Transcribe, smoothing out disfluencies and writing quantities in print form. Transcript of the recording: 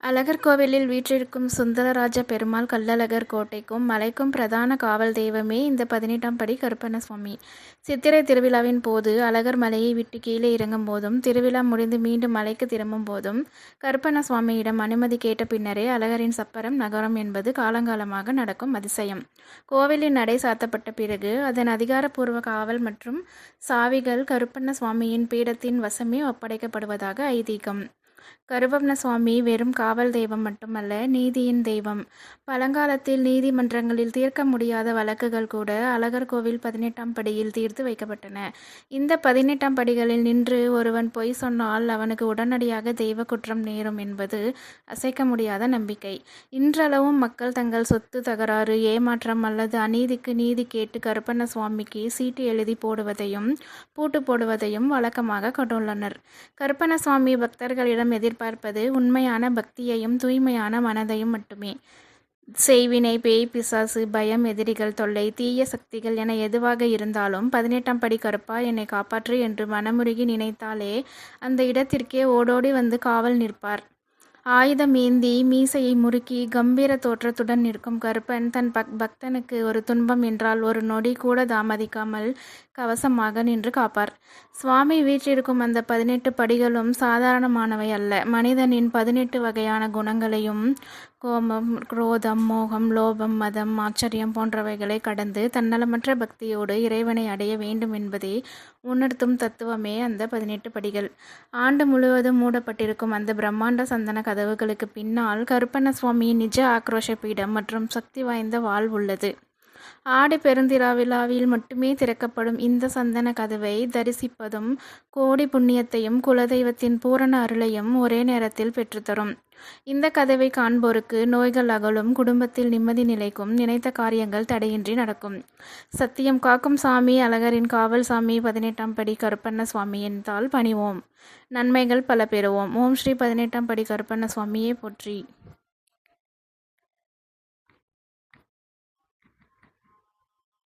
அழகர் கோவிலில் வீற்றிருக்கும் சுந்தரராஜ பெருமாள் கள்ளழகர் கோட்டைக்கும் மலைக்கும் பிரதான காவல் தெய்வமே இந்த 18ஆம் படி கருப்பண்ணசுவாமி. சித்திரை திருவிழாவின் போது அழகர் மலையை விட்டு கீழே இறங்கும் போதும், திருவிழா முடிந்து மீண்டும் மலைக்கு திரும்பும் போதும் கருப்பண்ணசுவாமியிடம் அனுமதி கேட்ட பின்னரே அழகரின் சப்பரம் நகரும் என்பது காலங்காலமாக நடக்கும் அதிசயம். கோவிலின் நடை சாத்தப்பட்ட பிறகு அதன் அதிகாரப்பூர்வ காவல் மற்றும் சாவிகள் கருப்பண்ணசுவாமியின் பீடத்தின் வசமே ஒப்படைக்கப்படுவதாக ஐதீகம். கருப்பண்ணசுவாமி வெறும் காவல் தெய்வம் மட்டுமல்ல, நீதியின் தெய்வம். பழங்காலத்தில் நீதிமன்றங்களில் தீர்க்க முடியாத வழக்குகள் கூட அழகர் கோவில் 18ஆம் படியில் தீர்த்து வைக்கப்பட்டன. இந்த 18ஆம் படிகளில் நின்று ஒருவன் பொய் சொன்னால் அவனுக்கு உடனடியாக தெய்வ குற்றம் நேரும் என்பது அசைக்க முடியாத நம்பிக்கை. இன்றளவும் மக்கள் தங்கள் சொத்து தகராறு, ஏமாற்றம் அல்லது அநீதிக்கு நீதி கேட்டு கருப்பண்ணசுவாமிக்கு சீட்டு எழுதி போடுவதையும் பூட்டு போடுவதையும் வழக்கமாக கொண்டுள்ளனர். கருப்பண்ணசுவாமி பக்தர்களிடம் எதிர்பார்ப்பது உண்மையான பக்தியையும் தூய்மையான மனதையும் மட்டுமே. செய்வினை, பேய், பிசாசு, பயம், எதிரிகள் தொல்லை, தீய சக்திகள் என எதுவாக இருந்தாலும் 18ஆம் படி கருப்பா என்னை காப்பாற்று என்று மனமுருகி நினைத்தாலே அந்த இடத்திற்கே ஓடோடி வந்து காவல் நிற்பார். ஆயுதம் ஏந்தி மீசையை முறுக்கி கம்பீர தோற்றத்துடன் நிற்கும் கருப்பன் தன் பக்தனுக்கு ஒரு துன்பம் என்றால் ஒரு நொடி கூட தாமதிக்காமல் கவசமாக நின்று காப்பார். சுவாமி வீற்றிருக்கும் அந்த 18 படிகளும் சாதாரணமானவை அல்ல. மனிதனின் 18 வகையான குணங்களையும் கோபம், குரோதம், மோகம், லோபம், மதம், ஆச்சரியம் போன்றவைகளை கடந்து தன்னலமற்ற பக்தியோடு இறைவனை அடைய வேண்டும் என்பதை உணர்த்தும் தத்துவமே அந்த 18 படிகள். ஆண்டு முழுவதும் மூடப்பட்டிருக்கும் அந்த பிரம்மாண்ட சந்தன கதவுகளுக்கு பின்னால் கருப்பண்ணசுவாமியின் நிஜ ஆக்ரோஷ பீடம் மற்றும் சக்தி வாய்ந்த வாள் உள்ளது. ஆடி பெருந்திருவிழாவில் மட்டுமே திறக்கப்படும் இந்த சந்தன கதவை தரிசிப்பதும் கோடி புண்ணியத்தையும் குலதெய்வத்தின் பூரண அருளையும் ஒரே நேரத்தில் பெற்றுத்தரும். இந்த கதவை காண்போருக்கு நோய்கள் அகலும், குடும்பத்தில் நிம்மதி நிலைக்கும், நினைத்த காரியங்கள் தடையின்றி நடக்கும். சத்தியம் காக்கும் சாமி அழகரின் காவல் சாமி 18ஆம் படி கருப்பண்ணசுவாமியின் தாள் பணிவோம், நன்மைகள் பல பெறுவோம். ஓம் ஸ்ரீ 18ஆம் படி கருப்பண்ணசுவாமியே போற்றி.